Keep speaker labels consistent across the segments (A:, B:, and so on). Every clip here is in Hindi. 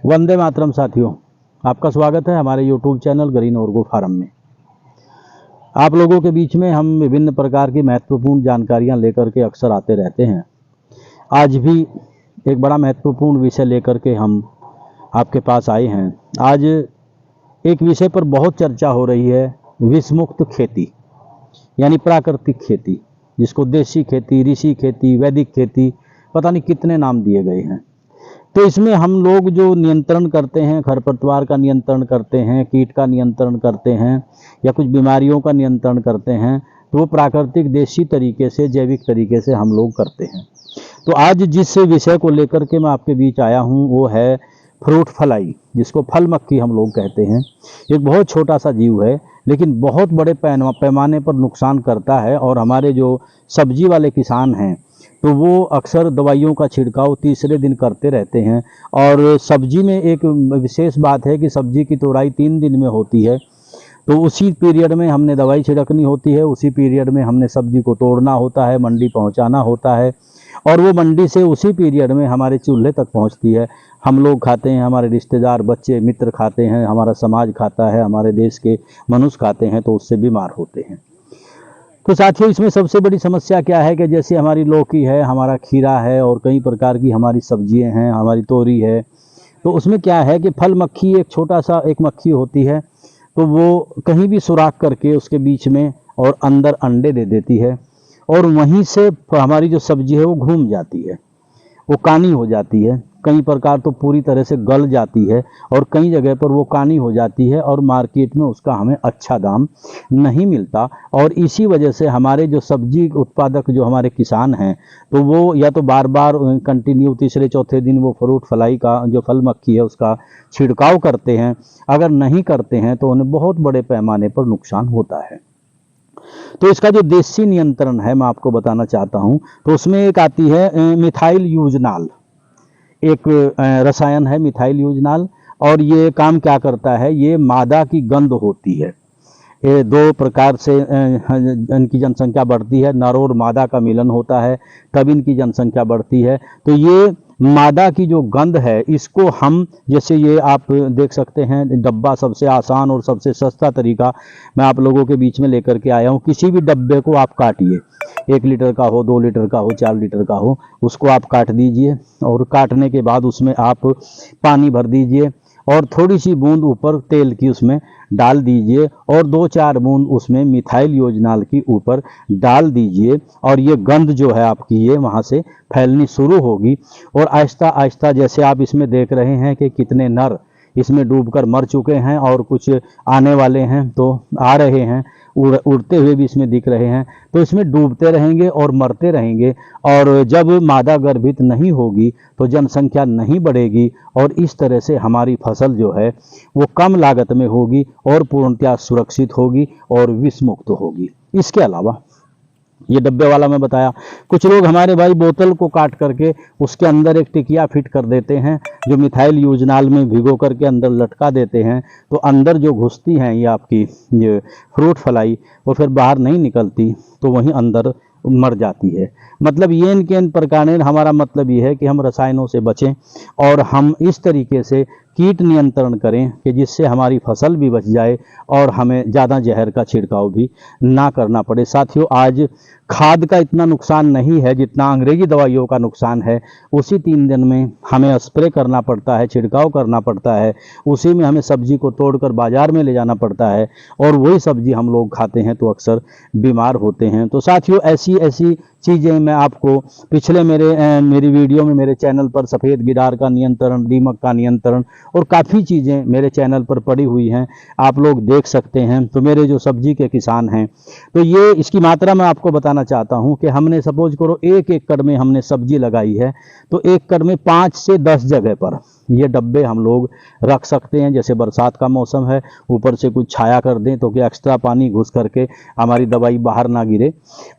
A: वंदे मातरम साथियों, आपका स्वागत है हमारे YouTube चैनल ग्रीन ऑर्गो फार्म में। आप लोगों के बीच में हम विभिन्न प्रकार की महत्वपूर्ण जानकारियां लेकर के अक्सर आते रहते हैं। आज भी एक बड़ा महत्वपूर्ण विषय लेकर के हम आपके पास आए हैं। आज एक विषय पर बहुत चर्चा हो रही है, विषमुक्त खेती यानी प्राकृतिक खेती, जिसको देसी खेती, ऋषि खेती, वैदिक खेती, पता नहीं कितने नाम दिए गए हैं। तो इसमें हम लोग जो नियंत्रण करते हैं, खरपतवार का नियंत्रण करते हैं, कीट का नियंत्रण करते हैं या कुछ बीमारियों का नियंत्रण करते हैं, तो वो प्राकृतिक देसी तरीके से, जैविक तरीके से हम लोग करते हैं। तो आज जिस विषय को लेकर के मैं आपके बीच आया हूँ वो है फ्रूट फ्लाई, जिसको फल मक्खी हम लोग कहते हैं। एक बहुत छोटा सा जीव है, लेकिन बहुत बड़े पैमाने पर नुकसान करता है। और हमारे जो सब्जी वाले किसान हैं तो वो अक्सर दवाइयों का छिड़काव तीसरे दिन करते रहते हैं। और सब्जी में एक विशेष बात है कि सब्जी की तोड़ाई 3 दिन में होती है, तो उसी पीरियड में हमने दवाई छिड़कनी होती है, उसी पीरियड में हमने सब्जी को तोड़ना होता है, मंडी पहुंचाना होता है, और वो मंडी से उसी पीरियड में हमारे चूल्हे तक पहुंचती है। हम लोग खाते हैं, हमारे रिश्तेदार, बच्चे, मित्र खाते हैं, हमारा समाज खाता है, हमारे देश के मनुष्य खाते हैं, तो उससे बीमार होते हैं। तो साथियों, इसमें सबसे बड़ी समस्या क्या है कि जैसे हमारी लौकी है, हमारा खीरा है और कई प्रकार की हमारी सब्जियां हैं, हमारी तोरी है, तो उसमें क्या है कि फल मक्खी एक छोटा सा एक मक्खी होती है, तो वो कहीं भी सुराख करके उसके बीच में और अंदर अंडे दे देती है, और वहीं से हमारी जो सब्जी है वो घूम जाती है, वो कानी हो जाती है। कई प्रकार तो पूरी तरह से गल जाती है और कई जगह पर वो कानी हो जाती है और मार्केट में उसका हमें अच्छा दाम नहीं मिलता। और इसी वजह से हमारे जो सब्जी उत्पादक जो हमारे किसान हैं, तो वो या तो बार बार कंटिन्यू तीसरे चौथे दिन वो फ्रूट फ्लाई का जो फल मक्खी है उसका छिड़काव करते हैं। अगर नहीं करते हैं तो उन्हें बहुत बड़े पैमाने पर नुकसान होता है। तो इसका जो देसी नियंत्रण है मैं आपको बताना चाहता हूं। तो उसमें एक आती है मिथाइल यूजनाल, एक रसायन है मिथाइल यूजनाल। और ये काम क्या करता है, ये मादा की गंध होती है। ये 2 प्रकार से इनकी जनसंख्या बढ़ती है, नर और मादा का मिलन होता है तब इनकी जनसंख्या बढ़ती है। तो ये मादा की जो गंध है, इसको हम, जैसे ये आप देख सकते हैं डब्बा, सबसे आसान और सबसे सस्ता तरीका मैं आप लोगों के बीच में लेकर के आया हूँ। किसी भी डब्बे को आप काटिए, 1 लीटर का हो, 2 लीटर का हो, 4 लीटर का हो, उसको आप काट दीजिए। और काटने के बाद उसमें आप पानी भर दीजिए और थोड़ी सी बूंद ऊपर तेल की उसमें डाल दीजिए और 2-4 बूंद उसमें मिथाइल यूजनाल की ऊपर डाल दीजिए। और ये गंध जो है आपकी, ये वहाँ से फैलनी शुरू होगी। और आहिस्ता आहिस्ता, जैसे आप इसमें देख रहे हैं कि कितने नर इसमें डूबकर मर चुके हैं और कुछ आने वाले हैं, तो आ रहे हैं, उड़ते हुए भी इसमें दिख रहे हैं, तो इसमें डूबते रहेंगे और मरते रहेंगे। और जब मादा गर्भित नहीं होगी तो जनसंख्या नहीं बढ़ेगी और इस तरह से हमारी फसल जो है वो कम लागत में होगी और पूर्णतः सुरक्षित होगी और विषमुक्त होगी। इसके अलावा ये डब्बे वाला मैं बताया, कुछ लोग हमारे भाई बोतल को काट करके उसके अंदर एक टिकिया फिट कर देते हैं, जो मिथाइल यूजनाल में भिगो करके अंदर लटका देते हैं। तो अंदर जो घुसती हैं ये आपकी ये फ्रूट फ्लाई, वो फिर बाहर नहीं निकलती, तो वहीं अंदर मर जाती है। मतलब ये इनके इन प्रकार, हमारा मतलब ये है कि हम रसायनों से बचें और हम इस तरीके से कीट नियंत्रण करें कि जिससे हमारी फसल भी बच जाए और हमें ज़्यादा जहर का छिड़काव भी ना करना पड़े। साथियों, आज खाद का इतना नुकसान नहीं है जितना अंग्रेजी दवाइयों का नुकसान है। उसी 3 दिन में हमें स्प्रे करना पड़ता है, छिड़काव करना पड़ता है, उसी में हमें सब्जी को तोड़कर बाजार में ले जाना पड़ता है और वही सब्जी हम लोग खाते हैं तो अक्सर बीमार होते हैं। तो साथियों, ऐसी ऐसी चीज़ें मैं आपको पिछले मेरी वीडियो में, मेरे चैनल पर सफ़ेद गिडार का नियंत्रण, दीमक का नियंत्रण और काफ़ी चीज़ें मेरे चैनल पर पड़ी हुई हैं, आप लोग देख सकते हैं। तो मेरे जो सब्जी के किसान हैं, तो ये इसकी मात्रा मैं आपको बताना चाहता हूं कि हमने सपोज करो 1 एकड़ में हमने सब्जी लगाई है, तो 1 एकड़ में 5 से 10 जगह पर ये डब्बे हम लोग रख सकते हैं। जैसे बरसात का मौसम है, ऊपर से कुछ छाया कर दें तो कि एक्स्ट्रा पानी घुस करके हमारी दवाई बाहर ना गिरे,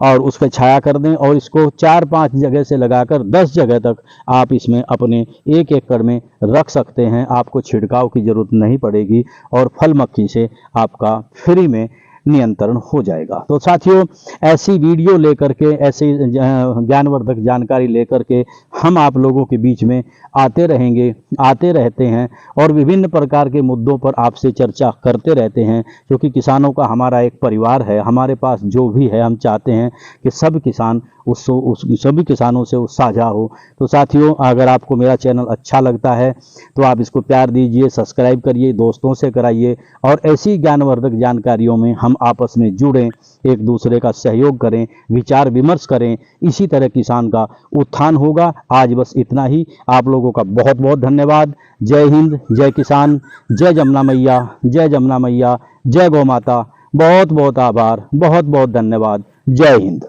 A: और उस पर छाया कर दें। और इसको 4-5 जगह से लगाकर 10 जगह तक आप इसमें अपने 1 एकड़ में रख सकते हैं। आपको छिड़काव की ज़रूरत नहीं पड़ेगी और फल मक्खी से आपका फ्री में नियंत्रण हो जाएगा। तो साथियों, ऐसी वीडियो लेकर के, ऐसी ज्ञानवर्धक जानकारी लेकर के हम आप लोगों के बीच में आते रहेंगे, आते रहते हैं और विभिन्न प्रकार के मुद्दों पर आपसे चर्चा करते रहते हैं, क्योंकि किसानों का हमारा एक परिवार है। हमारे पास जो भी है हम चाहते हैं कि सब किसान सभी किसानों से साझा हो। तो साथियों, अगर आपको मेरा चैनल अच्छा लगता है तो आप इसको प्यार दीजिए, सब्सक्राइब करिए, दोस्तों से कराइए और ऐसी ज्ञानवर्धक जानकारियों में हम आपस में जुड़ें, एक दूसरे का सहयोग करें, विचार विमर्श करें। इसी तरह किसान का उत्थान होगा। आज बस इतना ही। आप लोगों का बहुत बहुत धन्यवाद। जय हिंद, जय किसान, जय जमुना मैया, जय जमुना मैया, जय गौ माता। बहुत बहुत आभार, बहुत बहुत धन्यवाद। जय हिंद।